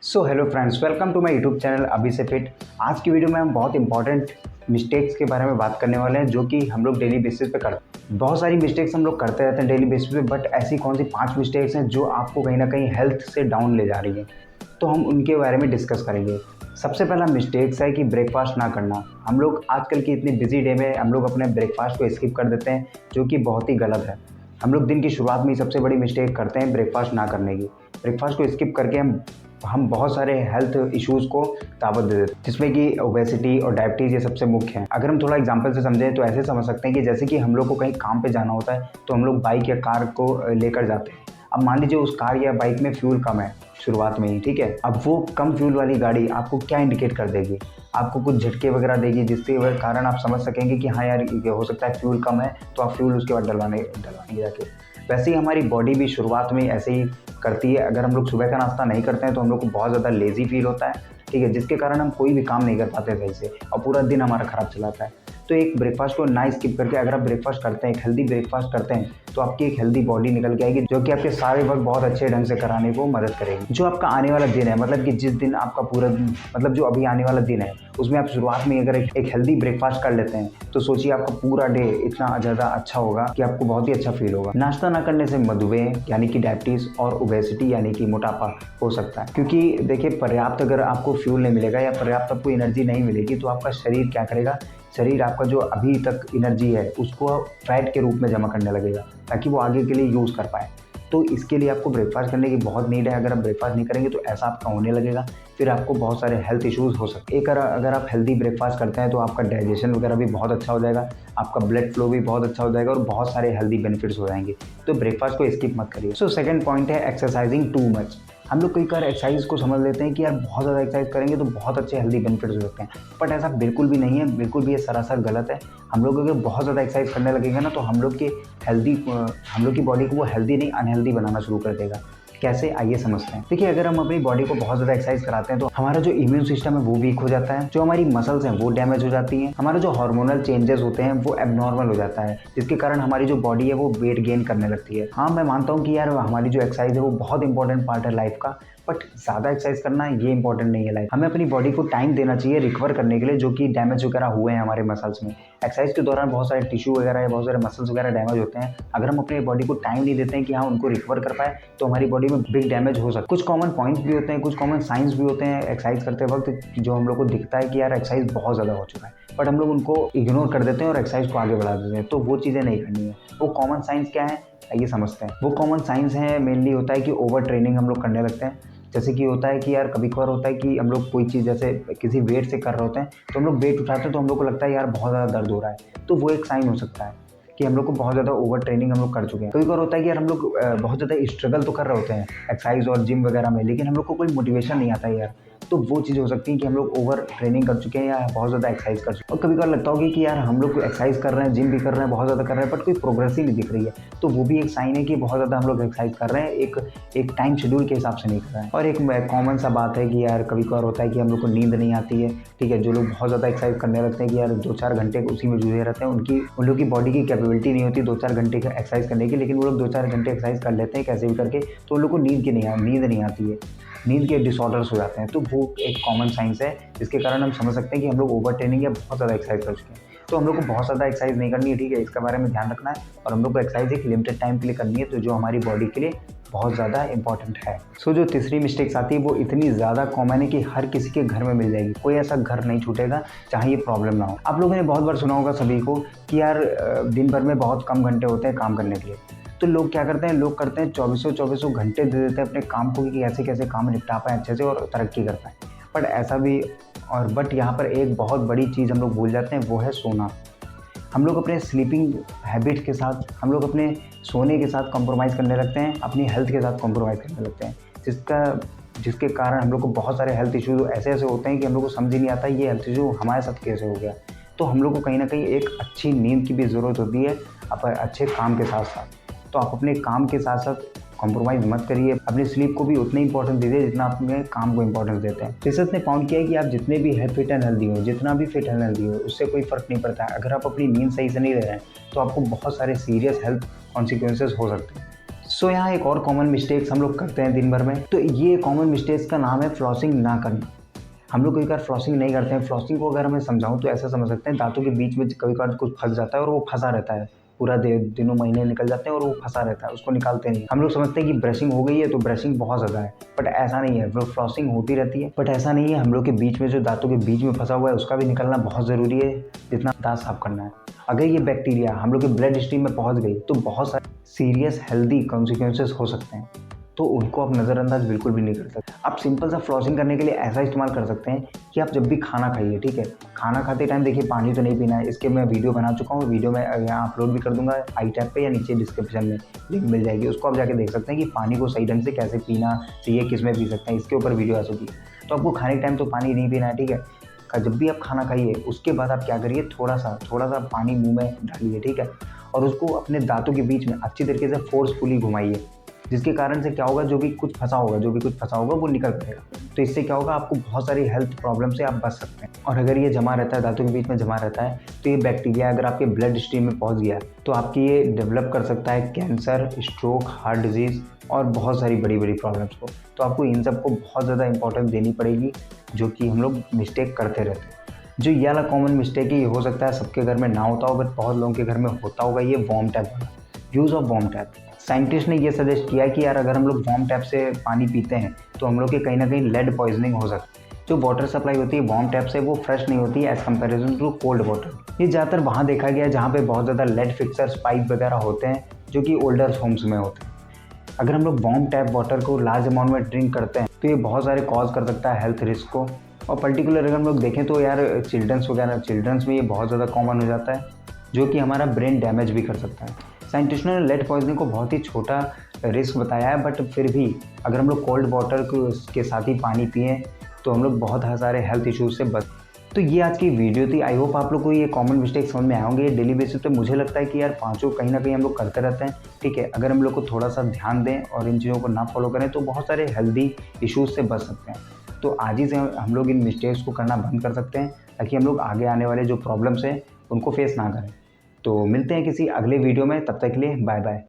So hello friends, welcome to my YouTube channel अभी से fit. आज की वीडियो में हम बहुत इंपॉर्टेंट मिस्टेक्स के बारे में बात करने वाले हैं जो कि हम लोग डेली बेसिस पे करते हैं। बहुत सारी मिस्टेक्स हम लोग करते रहते हैं डेली बेसिस पे, बट ऐसी कौन सी 5 मिस्टेक्स हैं जो आपको कहीं ना कहीं हेल्थ से डाउन ले जा रही है, तो हम उनके बारे में डिस्कस करेंगे। सबसे पहला मिस्टेक्स है कि ब्रेकफास्ट ना करना। हम लोग आजकल की इतनी बिजी डे में हम लोग अपने ब्रेकफास्ट को स्किप कर देते हैं, जो कि बहुत ही गलत है। हम लोग दिन की शुरुआत में ही सबसे बड़ी मिस्टेक करते हैं ब्रेकफास्ट ना करने की। ब्रेकफास्ट को स्किप करके हम बहुत सारे हेल्थ इश्यूज़ को दावत दे देते हैं, जिसमें कि ओबेसिटी और डायबिटीज़ ये सबसे मुख्य हैं। अगर हम थोड़ा एग्जांपल से समझें तो ऐसे समझ सकते हैं कि जैसे कि हम लोग को कहीं काम पे जाना होता है तो हम लोग बाइक या कार को लेकर जाते हैं। अब मान लीजिए उस कार या बाइक में फ्यूल कम है शुरुआत में ही, ठीक है। अब वो कम फ्यूल वाली गाड़ी आपको क्या इंडिकेट कर देगी? आपको कुछ झटके वगैरह देगी, जिसके कारण आप समझ सकेंगे कि हाँ यार, ये हो सकता है फ्यूल कम है, तो आप फ्यूल उसके बाद डलवाने जाके। वैसे ही हमारी बॉडी भी शुरुआत में ऐसे ही करती है। अगर हम लोग सुबह का नाश्ता नहीं करते हैं तो हम लोग को बहुत ज़्यादा लेज़ी फील होता है, ठीक है, जिसके कारण हम कोई भी काम नहीं कर पाते सही से और पूरा दिन हमारा ख़राब चलाता है। तो एक ब्रेकफास्ट को ना स्किप करके अगर आप ब्रेकफास्ट करते हैं, एक हेल्दी ब्रेकफास्ट करते हैं, तो आपकी एक हेल्दी बॉडी निकल के आएगी, जो कि आपके सारे वर्क बहुत अच्छे ढंग से कराने को मदद करेगी। जो आपका आने वाला दिन है, मतलब कि जिस दिन आपका पूरा मतलब जो अभी आने वाला दिन है, उसमें आप शुरुआत में अगर एक हेल्दी ब्रेकफास्ट कर लेते हैं तो सोचिए आपका पूरा डे इतना ज़्यादा अच्छा होगा कि आपको बहुत ही अच्छा फील होगा। नाश्ता ना करने से मधुमेह यानी कि डायबिटीज़ और ओबेसिटी यानी कि मोटापा हो सकता है, क्योंकि देखिए पर्याप्त अगर आपको फ्यूल नहीं मिलेगा या पर्याप्त आपको एनर्जी नहीं मिलेगी तो आपका शरीर क्या करेगा? शरीर आपका जो अभी तक एनर्जी है उसको फैट के रूप में जमा करने लगेगा, ताकि वो आगे के लिए यूज़ कर पाए। तो इसके लिए आपको ब्रेकफास्ट करने की बहुत नीड है। अगर आप ब्रेकफास्ट नहीं करेंगे तो ऐसा आपका होने लगेगा, फिर आपको बहुत सारे हेल्थ इश्यूज़ हो सकते हैं। अगर आप हेल्दी ब्रेकफास्ट करते हैं तो आपका डाइजेशन वगैरह भी बहुत अच्छा हो जाएगा, आपका ब्लड फ्लो भी बहुत अच्छा हो जाएगा और बहुत सारे हेल्दी बेनिफिट्स हो जाएंगे। तो ब्रेकफास्ट को स्किप मत करिए। सो सेकंड पॉइंट है एक्सरसाइजिंग टू मच। हम लोग कई बार एक्सरसाइज को समझ लेते हैं कि यार बहुत ज़्यादा एक्सरसाइज करेंगे तो बहुत अच्छे हेल्दी बेनिफिट्स हो सकते हैं, बट ऐसा बिल्कुल भी नहीं है, बिल्कुल भी ये सरासर गलत है। हम लोग अगर बहुत ज़्यादा एक्सरसाइज करने लगेंगे ना तो हम लोग की बॉडी को वो हेल्दी नहीं अनहेल्दी बनाना शुरू कर देगा। कैसे, आइए समझते हैं। देखिए, अगर हम अपनी बॉडी को बहुत ज़्यादा एक्सरसाइज कराते हैं तो हमारा जो इम्यून सिस्टम है वो वीक हो जाता है, जो हमारी मसल्स हैं वो डैमेज हो जाती हैं, हमारा जो हार्मोनल चेंजेस होते हैं वो एबनॉर्मल हो जाता है, जिसके कारण हमारी जो बॉडी है वो वेट गेन करने लगती है। हाँ, मैं मानता हूँ कि यार हमारी जो एक्सरसाइज है वो बहुत इंपॉर्टेंट पार्ट है लाइफ का, बट ज़्यादा एक्सरसाइज करना ये इंपॉर्टेंट नहीं है लाइफ। हमें अपनी बॉडी को टाइम देना चाहिए रिकवर करने के लिए, जो कि डैमेज वगैरह हुए हैं हमारे मसल्स में। एक्सरसाइज के दौरान बहुत सारे टिश्यू वगैरह या बहुत सारे मसल्स वगैरह डैमेज होते हैं। अगर हम अपनी बॉडी को टाइम नहीं देते हैं कि हाँ उनको रिकवर कर पाए, तो हमारी बॉडी में बिग डैमेज हो सकता है। कुछ कॉमन पॉइंट्स भी होते हैं, कुछ कॉमन साइंस भी होते हैं एक्सरसाइज करते वक्त, जो हम लोग को दिखता है कि यार एक्सरसाइज बहुत ज़्यादा हो चुका है, बट हम लोग उनको इग्नोर कर देते हैं और एक्सरसाइज को आगे बढ़ा देते हैं। तो वो चीज़ें नहीं करनी है। वो कॉमन साइंस क्या है, आइए समझते हैं। वो कॉमन साइंस है, मेनली होता है कि ओवर ट्रेनिंग हम लोग करने लगते हैं। जैसे कि होता है कि यार कभी कभार होता है कि हम लोग कोई चीज़ जैसे किसी वेट से कर रहे होते हैं, तो हम लोग वेट उठाते हैं तो हम लोग को लगता है यार बहुत ज़्यादा दर्द हो रहा है, तो वो एक साइन हो सकता है कि हम लोग को बहुत ज़्यादा ओवर ट्रेनिंग हम लोग कर चुके हैं। कभी कभार होता है कि यार हम लोग बहुत ज़्यादा स्ट्रगल तो कर रहे होते हैं एक्सरसाइज और जिम वगैरह में, लेकिन हम लोग को कोई मोटिवेशन नहीं आता है यार, तो वो चीज़ हो सकती है कि हम लोग ओवर ट्रेनिंग कर चुके हैं या बहुत ज़्यादा एक्सरसाइज कर चुके हैं। और कभी कभार लगता होगा कि यार हम लोग एक्सरसाइज कर रहे हैं, जिम भी कर रहे हैं, बहुत ज़्यादा कर रहे हैं, बट कोई प्रोग्रेस ही नहीं दिख रही है, तो वो भी एक साइन है कि बहुत ज़्यादा हम लोग एक्सरसाइज कर रहे हैं, एक टाइम शेड्यूल के हिसाब से नहीं कर रहे हैं। और एक कॉमन सा बात है कि यार कभी कभार होता है कि हम लोग को नींद नहीं आती है, ठीक है। जो लोग बहुत ज़्यादा एक्सरसाइज करने लगते हैं कि यार 2-4 घंटे उसी में जुड़े रहते हैं, उन लोग की बॉडी की कैपेबिलिटी नहीं होती 2-4 घंटे का एक्सरसाइज करने की, लेकिन वो लोग 2-4 घंटे एक्सरसाइज कर लेते हैं कैसे भी करके, तो उन लोग को नींद नहीं आती है, नींद के डिसऑर्डर्स हो जाते हैं। तो वो एक कॉमन साइंस है जिसके कारण हम समझ सकते हैं कि हम लोग ओवर ट्रेनिंग या बहुत ज़्यादा एक्सरसाइज कर चुके हैं। तो हम लोग को बहुत ज़्यादा एक्सरसाइज नहीं करनी है, ठीक है, इसके बारे में ध्यान रखना है। और हम लोग को एक्सरसाइज एक लिमिटेड टाइम के लिए करनी है, तो जो हमारी बॉडी के लिए बहुत ज़्यादा इंपॉर्टेंट है। सो जो तीसरी मिस्टेक्स आती है वो इतनी ज़्यादा कॉमन है कि हर किसी के घर में मिल जाएगी, कोई ऐसा घर नहीं छूटेगा जहाँ ये प्रॉब्लम ना हो। आप लोगों ने बहुत बार सुना होगा सभी को कि यार दिन भर में बहुत कम घंटे होते हैं काम करने के लिए, तो लोग क्या करते हैं, लोग करते हैं 2400 घंटे दे देते हैं अपने काम को कि कैसे कैसे काम निपटा पाएँ अच्छे से और तरक्की कर पाएँ। बट ऐसा भी बट यहाँ पर एक बहुत बड़ी चीज़ हम लोग भूल जाते हैं, वो है सोना। हम लोग अपने स्लीपिंग हैबिट के साथ, हम लोग अपने सोने के साथ कॉम्प्रोमाइज़ करने लगते हैं, अपनी हेल्थ के साथ कॉम्प्रोमाइज़ करने लगते हैं, जिसके कारण हम लोग को बहुत सारे हेल्थ इश्यूज ऐसे होते हैं कि हम लोग को समझ ही नहीं आता ये हेल्थ इशू हमारे साथ कैसे हो गया। तो हम लोग को कहीं ना कहीं एक अच्छी नींद की भी ज़रूरत होती है अच्छे काम के साथ साथ। तो आप अपने काम के साथ साथ कॉम्प्रोमाइज़ मत करिए, अपने स्लीप को भी उतनी इंपॉर्टेंस दीजिए जितना आप अपने काम को इंपॉर्टेंस देते हैं। रिसर्च ने फाउंड किया है कि आप जितने भी फिट एंड हेल्दी हो, जितना भी फिट एंड हेल्दी हो, उससे कोई फ़र्क नहीं पड़ता है। अगर आप अपनी नींद सही से नहीं ले रहे हैं तो आपको बहुत सारे सीरियस हेल्थ कॉन्सिक्वेंसेस हो सकते हैं। सो यहाँ एक और कॉमन मिस्टेक्स हम लोग करते हैं दिन भर में, तो ये कॉमन मिस्टेक्स का नाम है फ्लॉसिंग ना करना। हम लोग कई बार फ्लॉसिंग नहीं करते हैं। फ्लॉसिंग को अगर मैं समझाऊं तो ऐसा समझ सकते हैं, दांतों के बीच में कभी बार कुछ फंस जाता है और वो फंसा रहता है, पूरा दिनों महीने निकल जाते हैं और वो फंसा रहता है, उसको निकालते नहीं। हम लोग समझते हैं कि ब्रशिंग हो गई है तो ब्रशिंग बहुत ज़्यादा है, बट ऐसा नहीं है। वो फ्लॉसिंग होती रहती है, बट ऐसा नहीं है। हम लोग के बीच में जो दांतों के बीच में फंसा हुआ है उसका भी निकलना बहुत ज़रूरी है, जितना दांत साफ करना है। अगर ये बैक्टीरिया हम लोग के ब्लड स्ट्रीम में पहुंच गई तो बहुत सारे सीरियस हेल्दी कॉन्सिक्वेंसेस हो सकते हैं, तो उनको आप नज़रअंदाज बिल्कुल भी नहीं कर सकते। आप सिंपल सा फ्लॉसिंग करने के लिए ऐसा इस्तेमाल कर सकते हैं कि आप जब भी खाना खाइए, ठीक है, खाना खाते टाइम देखिए पानी तो नहीं पीना है। इसके मैं वीडियो बना चुका हूँ, वीडियो में यहाँ अपलोड भी कर दूंगा आई टैब पे या नीचे डिस्क्रिप्शन में लिंक मिल जाएगी, उसको आप जाके देख सकते हैं कि पानी को सही ढंग से कैसे पीना चाहिए, किस में पी सकते हैं, इसके ऊपर वीडियो आ चुकी है। तो आपको खाने के टाइम तो पानी नहीं पीना है, ठीक है। जब भी आप खाना खाइए उसके बाद आप क्या करिए, थोड़ा सा पानी मुँह में डालिए, ठीक है, और उसको अपने दांतों के बीच में अच्छी तरीके से फोर्सफुली घुमाइए, जिसके कारण से क्या होगा, जो भी कुछ फंसा होगा वो निकल पड़ेगा। तो इससे क्या होगा, आपको बहुत सारी हेल्थ प्रॉब्लम से आप बच सकते हैं। और अगर ये जमा रहता है, दांतों के बीच में जमा रहता है, तो ये बैक्टीरिया अगर आपके ब्लड स्ट्रीम में पहुंच गया तो आपकी ये डेवलप कर सकता है कैंसर, स्ट्रोक, हार्ट डिजीज़ और बहुत सारी बड़ी बड़ी प्रॉब्लम्स को। तो आपको इन सब को बहुत ज़्यादा इंपॉर्टेंस देनी पड़ेगी, जो कि हम लोग मिस्टेक करते रहते हैं। जो ये वाला कॉमन मिस्टेक है, ये हो सकता है सबके घर में ना होता हो, बट बहुत लोगों के घर में होता होगा, ये वार्म टैप वाला use of warm tap. Scientist ने ये सजेस्ट किया कि यार अगर हम लोग वार्म टैप से पानी पीते हैं तो हम लोग के कहीं ना कहीं लेड पॉइजनिंग हो सकती है। जो वाटर सप्लाई होती है वार्म टैप से वो फ्रेश नहीं होती है as comparison to cold water. ये ज़्यादातर वहाँ देखा गया है जहाँ पे बहुत ज़्यादा लेड फिक्सर्स पाइप वगैरह होते हैं, जो कि ओल्डर होम्स में होते हैं। अगर हम लोग वार्म टैप वाटर को लार्ज अमाउंट में ड्रिंक करते हैं तो ये बहुत सारे कॉज कर सकता है हेल्थ रिस्क को। और पर्टिकुलर अगर हम लोग देखें तो यार चिल्ड्रंस में ये बहुत ज़्यादा कॉमन हो जाता है, जो कि हमारा ब्रेन डैमेज भी कर सकता है। साइंटिस्टों ने लेड पॉइजनिंग को बहुत ही छोटा रिस्क बताया है, बट फिर भी अगर हम लोग कोल्ड वाटर के साथ ही पानी पिएं तो हम लोग बहुत सारे हेल्थ इश्यूज से बच। तो ये आज की वीडियो थी। आई होप आप लोग को ये कॉमन मिस्टेक समझ में आए होंगे। डेली बेसिस पे मुझे लगता है कि यार पांचों कहीं ना कहीं हम लोग करते रहते हैं, ठीक है। अगर हम लोग को थोड़ा सा ध्यान दें और इन चीज़ों को ना फॉलो करें तो बहुत सारे हेल्दी इश्यूज से बच सकते हैं। तो आज ही से हम लोग इन मिस्टेक्स को करना बंद कर सकते हैं, ताकि हम लोग आगे आने वाले जो प्रॉब्लम्स हैं उनको फेस ना करें। तो मिलते हैं किसी अगले वीडियो में, तब तक के लिए बाय बाय।